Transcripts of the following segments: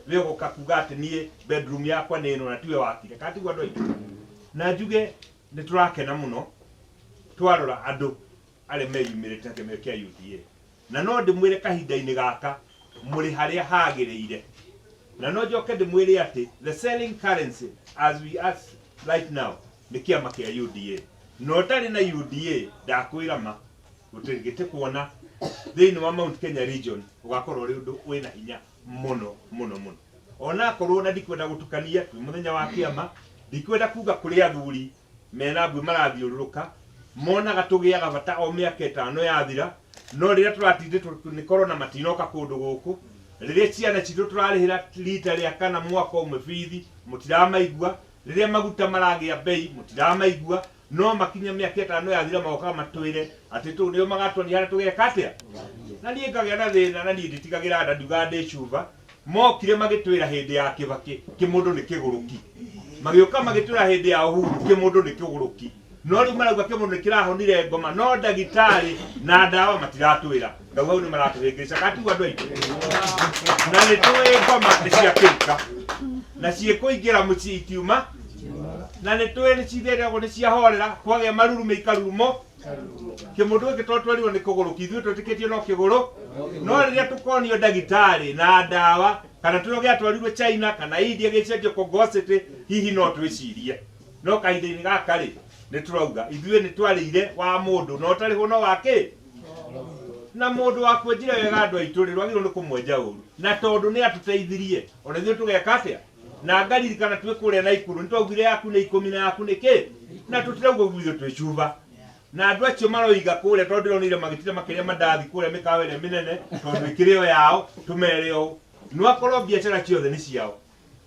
we gokakuga ati nie bedroom yakwa neno na tiwe wakire katigwa ndo na njuge ni turakena muno twarora andu ale meyumirite kĩmwe kĩa UDA na no ndimwire kahinda-inĩ gaka muri haria hagĩrĩire na no njoke ndimwire ati the selling currency as we ask right now ni kĩama kĩa UDA no tari na UDA ndakwĩra ma gutigite kuona thĩinĩ wa Mount Kenya region ugakorwo ri undu wina hinya muno ona korwo na ndikwenda gutukania twi muthenya wa kĩama ndikwenda kuga kuri athuri mena mbui marathiũrũrũka monaga tugiaga bata o mĩaka 5 yathira no riria turatinde ni corona matinoka kundu guku riria ciana citu turarihira rita ria kana mwaka umwe bithi mutiramaigua riria maguta maragia bei mutiramaigua no makinya mĩaka 5 yathira magoka matwire ati tu nio magatoni haria tugeka atia na nie ngagĩa na thĩna na nie nditigagira nda nduga ndĩ cuba mokire magitwira hindi ya Kibaki kimundu ni kiguruki magioka magitwira hindi ya Uhuru kimundu ni kiguruki no ri marauga kimundu ni kirahonire ngoma no ndagitari na ndawa matiratwira ngau hau ni maratuhingica katigwa andu aitu na ni tuwe ngoma ni cia kĩruka na ciĩkũingĩra mũciĩ itiuma na ni tuwe ni citheragwo ni ciahorera kwagĩa marurume ikarurumo kimundu gĩkĩ totwarirwo ni kũgũrũki ithuĩ twĩtĩkĩtio no kĩgũrũ no rĩrĩa tukonio ndagitari na ndawa kana turoge atwarirwo China kana India gĩcenjio kongosity hihi no twĩcirie no kahinda-inĩ gaka rĩ ni turauga ithuĩ ni twarĩire wa mũndũ no tarĩho no wake na mũndũ wa kwenjire wega andũ aitũ rĩ rwagĩrĩirwo nĩ kũmwenja ũru na tondũ nĩ atũteithirie ona ithuĩ tũgeka atĩa na ngaririkana twĩ kũrĩa Naikuru nĩ twaugire yaku nĩ 10 na yaku nĩ kĩ na tũtirauga gwitũ twĩ cuba na andu acio maroiga kule tondu ronire magitire makiria mandathi kule mikawa ile minene tondu ikireo yao tumereo nwakorwo biashara ciothe ni ciao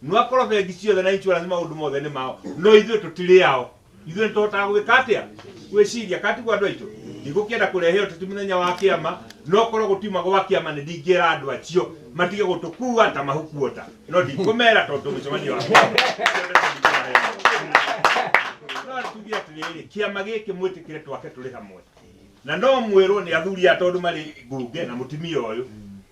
nwakorwo bengi ciothe na insurance maundu mothe ni mao no ithuĩ tutiri yao ithuĩ nĩtũhotaga gwĩka atĩa gwĩciria katigwa andu aitu ndigũkĩenda kũrehe ũteti mũthenya wa kĩama no korwo gũtiuma gwa kĩama nĩ ndingĩra andu acio matige gũtũkua ta mahukuota no ndikũmera tondu mũcemanio wa tugia atiriri kiama giki mwitikire twake turi hamwe na no mwirwo ni athuri a tondu mari bunge na mutimia uyu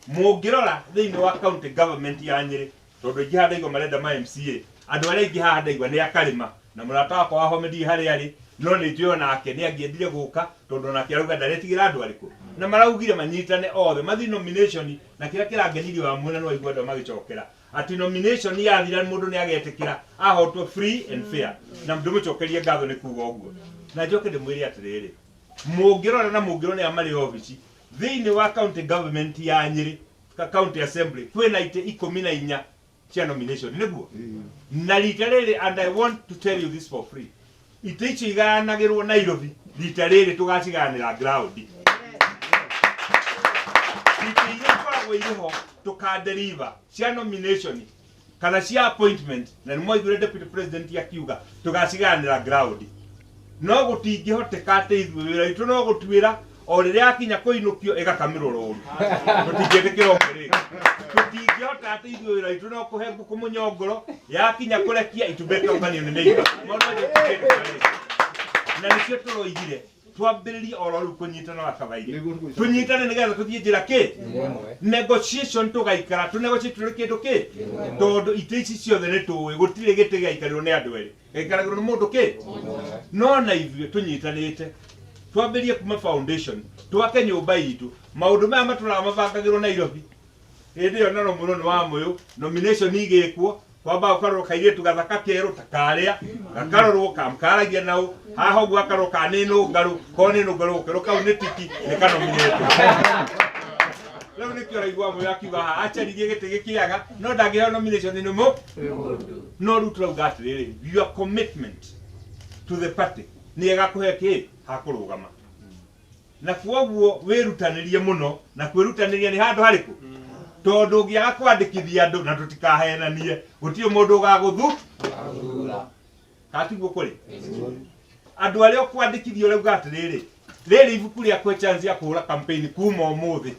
mungirora thiini wa county government ya Nyeri tondu ingi handa igwa marenda ma MCA andu aria ingi handa igwa ni akarima na murata wakwa wa Homedi hari ari no ni tuyo nake ni angiendire guka tondu nake arauga ndaretigira andu ariku na maraugire manyitane othe mathi nomination na kira kirangenirio wa mwena no igwa ndo magicokera ati nomination yathira mundu ni agetikira ahotwo free and fair na mundu mucokerie ngatho ni kuga uguo na njoke ndimwire atiriri mungirora na mungirwo ni amari office thiini wa county government ya Nyeri county assembly kwina ite 14 cia nomination niguo na literally and I want to tell you this for free ite ici iganagirwo Nairobi literally tugaciganira ground ite ikoragwo iriho tukadeliver cia nomination kana cia appointment na nimo igure deputy president akiuga tugaciganira ground no gutingihoteka ate ithuĩ wĩra witũ no gũtuĩra o rĩrĩa akinya kũinũkio ĩgakamirwo rũru tũtingĩtĩkĩra ũmũrĩga tũtingĩhota ate ithuĩ wĩra witũ no kũhe ngũkũ mũnyongoro yakinya kũrekia itumbĩte ũnganio nĩ neighbor na nĩcio tũroigire twambĩrĩrie oro rĩu kũnyitana wakabaire tũnyitane nĩgetha tũthiĩ njĩra kĩ negotiation tũgaikara tũnegotiate tũrĩ kĩndũ kĩ tondũ itĩ ici ciothe nĩ tũĩ gũtirĩ gĩtĩ gĩaikarĩrwo nĩ andũ erĩ gĩaikaragĩrwo nĩ mũndũ kĩ no na ithuĩ tũnyitanĩte twambĩrie kuma foundation twake nyũmba itũ maũndũ maya matũraga mabangagĩrwo Nairobi hĩndĩ ĩyo na mũno nĩ wa mũyũ nomination igĩkwo kwamba ukarwo kairĩtu gathaka kerũ ta karĩa gakarorwo kamkaragia nao haha ũguo akarwo ka nĩ nũngarũ ko nĩ nũngarũ ũkerwo kau nĩ tiki nĩ kanominĩtwo rĩu nĩkĩo ũraigua mũyũ akiuga haha acaririe gĩtĩ gĩkĩaga no ndangĩheo nomination nĩ mũndũ no rĩu tũrauga atĩrĩrĩ your commitment to the party nĩ ĩgakũhe kĩ hakũrũgama na kwoguo wĩrutanĩrie mũno na kwĩrutanĩria nĩ handũ harĩkũ tondu ũngĩaga kwandĩkithia andũ na tũtikahenanie gũtirĩ mũndũ ũgagũthura katiguo kũrĩ andũ arĩa ũkwandĩkithia ũrauga atĩrĩrĩ rĩrĩ ibuku rĩakwa chance ya kũhũra campaign kuma ũmũthĩ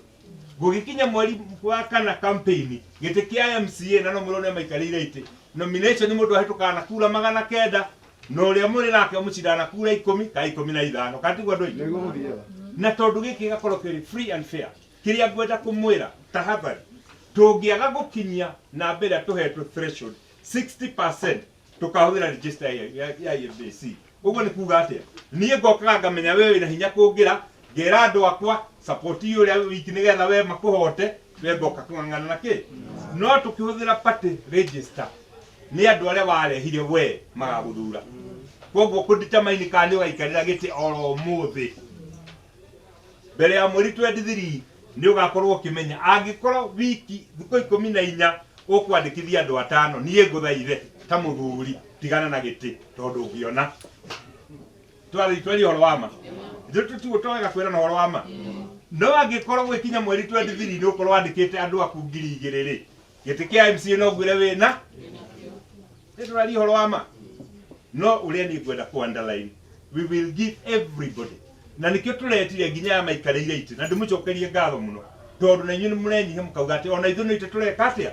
gũgĩkinya mweri wa kana campaign gĩtĩ kĩa MCA na no mũrone maikarĩire itĩ nomination nĩ mũndũ ahĩtũkaga na kura 900 no ũrĩa mũrĩ nake mũcindana kura 10 ka 15 katiguo andũ aitũ na tondu gĩkĩ gakorwo kĩrĩ free and fair kĩrĩa ngwenda kũmwĩra tahadhari tungiaga gukinyia na mbere tuhetwo threshold 60% tukahũthĩra register ya IEBC. Ũguo nĩ kuga atĩa? Niĩ ngokaga ngamenya wewe wĩna hinya kũngira, ngera andũ akwa support ũrĩa wiki nĩgetha we makũhote, we ngoka kũng'ang'ana na kĩ. No tukĩhũthĩra party register nĩ andũ arĩa warehire we magagũthura. Koguo kũdetermine kana nĩ ũgaikarĩra gĩtĩ oro mũthĩ. Mbere ya mweri 23 nĩ ũgakorwo ũkĩmenya angĩkorwo wiki thikũ 14 ũkwandĩkithia andũ 5 niĩ ngũthaithe ta mũthuri tigana na gĩtĩ tondũ ũngĩona twari horo wa ma. Tũtigo twega kwĩra na horo wa ma. No angĩkorwo gwĩkinya mweri 23 nĩ ũkorwo wandĩkĩte andũ aku 2,000 gĩtĩ kĩa MCA no ngwĩre wĩna twari horo wa ma. No ũrĩa nĩ ngwenda ku underline, we will give everybody. Na nikio turetire nginya maikarĩire itĩ na ndĩmũcokerie ngatho mũno tondũ na inyuĩ nĩ mũrenyihe mũkauga atĩ ona ithuĩ nĩ itĩ tũreka atĩa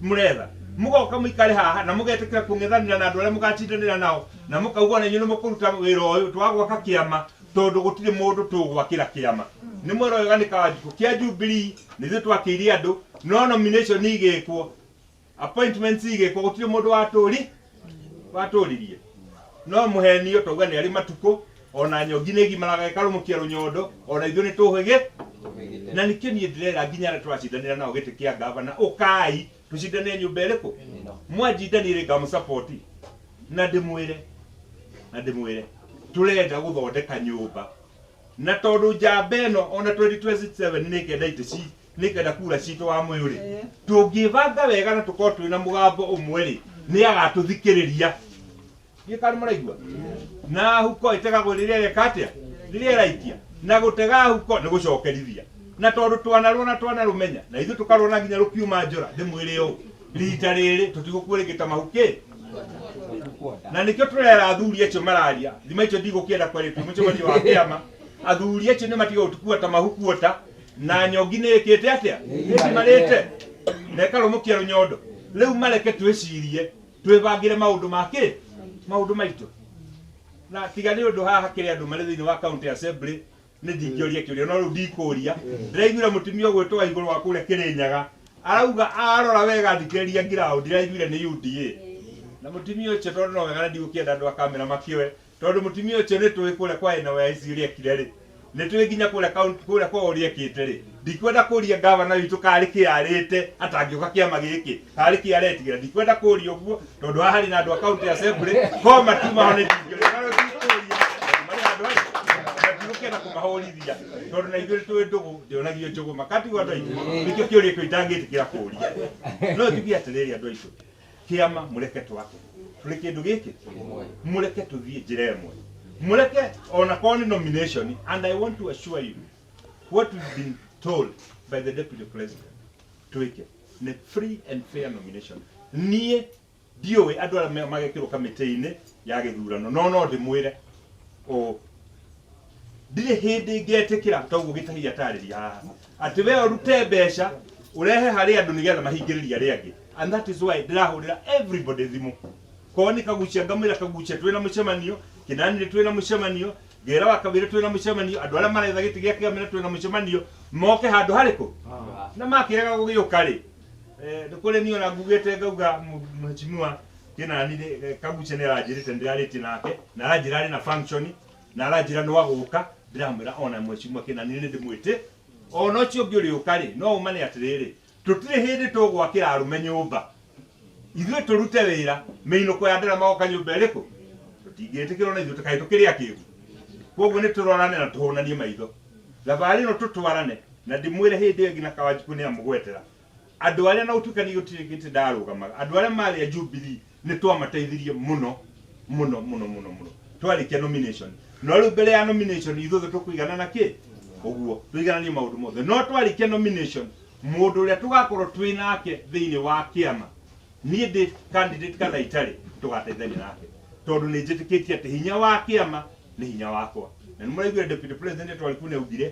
mũretha mũgoka mũikare haha na mũgetĩkĩra kũng'ethanĩra na andũ arĩa mũgatindanĩra nao na mũkauga na inyuĩ nĩ mũkũruta wĩra ũyũ twagwaka kĩama tondũ gũtirĩ mũndũ tũgwakĩra kĩama. Nĩ mwĩra wega nĩ Kawajiko kĩa Jubilee nĩ ithuĩ twakĩire andũ, no nomination igĩkwo, appointments igĩkwo, gũtirĩ mũndũ watũririe. No mũhenio tauga nĩ arĩ matukũ ona Nyogi nĩ gimaraga karũmũkia Runyondo ona ithuĩ nĩ tũhĩge. Na nikio niĩ ndĩrera nginya arĩa twacindanĩra nao gĩtĩ kĩa ngavana ũkai tũcindanĩre nyũmba ĩrĩkũ mwanjindanĩre ngamũsupport na ndĩmwĩre tũrenda gũthondeka nyũmba na tondũ njamba ĩno ona 2027 nĩkenda kura citũ wa mwĩrĩ tũngĩbanga wega na tũkorwo twĩna mũgambo ũmwe rĩ nĩ agatũthikĩrĩria. Gĩkari maraigua na huko itegagwo rĩrĩa rekatia rĩrĩa raikia na gũtega huko nĩ gũcokerithia na tondũ twanarũmenya na ithuĩ tũkarũona nginya rũkiuma njora ndĩmwĩre ũũ rita rĩrĩ tũtigũkũrĩngĩta mahukĩ na nĩkĩo tũrera athuri acio mararia thima icio ndigũkĩenda kwarĩtwo mũcemanio wa kĩama. Athuri acio nĩ matiga gũtukua ta mahukuota na Nyogi nĩ ĩkĩte atĩa nĩmarĩte na ĩkarũmũkia Runyondo. Rĩu mareke twĩcirie twĩbangĩre maũndũ maitũ na tiga nĩ ũndũ haha kĩrĩa andũ marĩ thĩinĩ wa county assembly nĩ ndingĩũria kĩũria no rĩu ndikũria. Ndĩraiguire mũtumia ũgwĩtwo igũrũ wa kũrĩa Kĩrĩnyaga arauga arora wega thikĩrĩria ground ndĩraiguire nĩ UDA na mũtumia ũcio tondũ no wega ndigũkĩenda andũ a kamera makĩoe tondũ mũtumia ũcio nĩ tũĩ kũrĩa kwa NYS ũrĩa ekire rĩ nĩ tũĩ nginya kũrĩa kwa ũrĩa ekĩte rĩ. Ndikwenda kũria gavana witũ karĩ kĩarĩte atangĩũka kĩama gĩkĩ karĩ kĩaretigĩra ndikwenda kũria ũguo tondũ haha harĩ na andũ a county assembly ko matuma ho nĩ ndingĩũria ndikũria kũmahũrithia tondũ na ithuĩ tũĩ ndũgũ ndĩonagio njũgũ makatigwo andũ aitũ nĩkĩo kĩũria kĩu itangĩtĩkĩra kũria. No tuge atĩrĩrĩ andũ aitũ kĩama mũreke twake tũrĩ kĩndũ gĩkĩ mũreke tũthiĩ njĩra ĩmwe mũreke ona korwo nĩ nomination. And I want to assure you what we've been told by the deputy president twĩke nĩ free and fair nomination. Niĩ ndiũĩ andũ arĩa magekĩrwo kamĩtĩ-inĩ ya gĩthurano no ndĩmwĩre ndirĩ hĩndĩ ngĩetĩkĩra toguo gĩtahia tarĩria haha atĩ we ũrute mbeca ũrehe harĩ andũ nĩgetha mahingĩrĩria arĩa angĩ. And that is why ndĩrahũrĩra everybody thimũ korwo nĩ Kagucia ngamwĩra Kagucia twĩna mũcemanio, Kĩnani twĩna mũcemanio, Ngera wa Kabira twĩna mũcemanio, andũ arĩa maretha gĩtĩ gĩa kĩama twĩna mũcemanio moke handũ harĩkũ na makĩrega gũgĩũka rĩ nĩ kũrĩ niĩ ona ngugĩte ngauga mheshimiwa Kĩnani Kagucia nĩ aranjĩrĩte ndĩrarĩtie nake na aranjĩra arĩ na function na aranjĩra nĩ wagũka ndĩramwĩra ona mheshimiwa Kĩnani nĩ ndĩmwĩte ona ũcio ũngĩ ũrĩũka rĩ no umane atĩrĩrĩ tũtirĩ hĩndĩ tũgwakĩra arũme nyũmba ithuĩ tũrute wĩra mĩinũko ya ndera magoka nyũmba ĩrĩkũ tũtingĩtĩkĩrwo na ithuĩ tũkaĩ tũkĩrĩa kĩgu. Koguo nĩ tũrorane na tũhũnanie maitho thabarĩ ĩno tũtwarane na ndĩmwĩre hĩndĩ ĩngĩ na Kawajiko nĩ amũgwetera andũ arĩa na ũtukani gũtirĩ gĩtĩ ndarũgamaga andũ arĩa marĩ a Jubilee nĩ twamateithirie mũno twarĩkia nomination. No rĩu mbere ya nomination ithuĩ tũkũigana na kĩ ũguo tũigananie maũndũ mothe no twarĩkia nomination mũndũ ũrĩa tũgakorwo twĩ nake thĩinĩ wa kĩama niĩ ndĩ candidate kana itarĩ tũgateithania nake tondũ nĩ njĩtĩkĩtie atĩ hinya wa kĩama nĩ hinya wakwa. Na nĩ mũraiguire deputy president Twaliku nĩaugire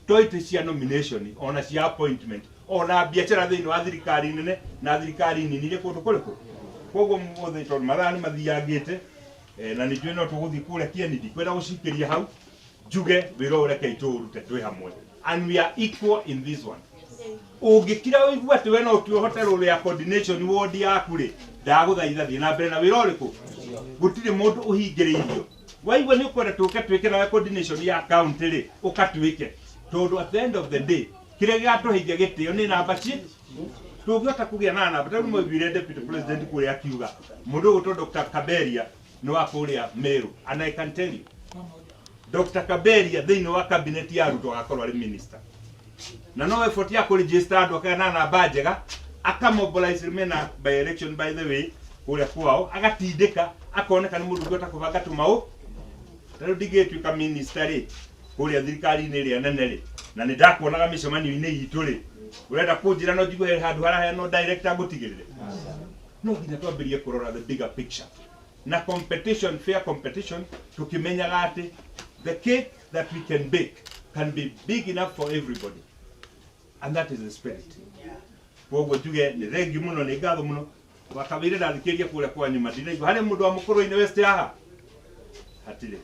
to itĩ cia nomination ona cia appointment ona biacara thĩinĩ wa thirikari nene na thirikari nini irĩ kũndũ kũrĩkũ. Koguo mũthĩ tondũ mathaa nĩ mathiangĩte na nĩ twĩ no tũgũthiĩ kũrĩa Kĩeni ndikwenda gũcikĩria hau njuge wĩra ũreke itũrute twĩ hamwe and we are equal in this one. ungikira uigua ati we no tuohote role ya coordination ward yaku ri ndaguthaitha thie na mbere na wira uriku gutire mundu uhingiriirio waigua ni ukwenda tuke twike na coordination ya county ri ukatwike tondu at the end of the day kire gatuheithia gitio ni namba ci tungihota kugia na namba tondu mwibire deputy president kuria akiuga mundu gutwo Dr. Kaberia no wa kuria Meru and I can tell you Dr. Kaberia thiini wa cabinet ya Ruto agakorwo ari minister na no effort ya ku register andu akana namba njega akamobilize mena by election by the way kuria kwao agatindika akoneka ni mundu ngota kubanga tumau tari ndigituika minister ri kuria thirikari-ini ria nene ri na ni ndakuonaga micemanio-ini itu ri urenda kunjira no njigue handu harahe no director gutigirire no nginya twambirie kurora the bigger picture na competition fair competition tukimenyaga ati the cake that we can bake can be big enough for everybody and that is the spirit koguo tuge ni thengi muno ni ngatho muno wakabire ndathikiria kuria kwa nyuma ndiraigua hari mundu wa mukuru-ini west haha hatire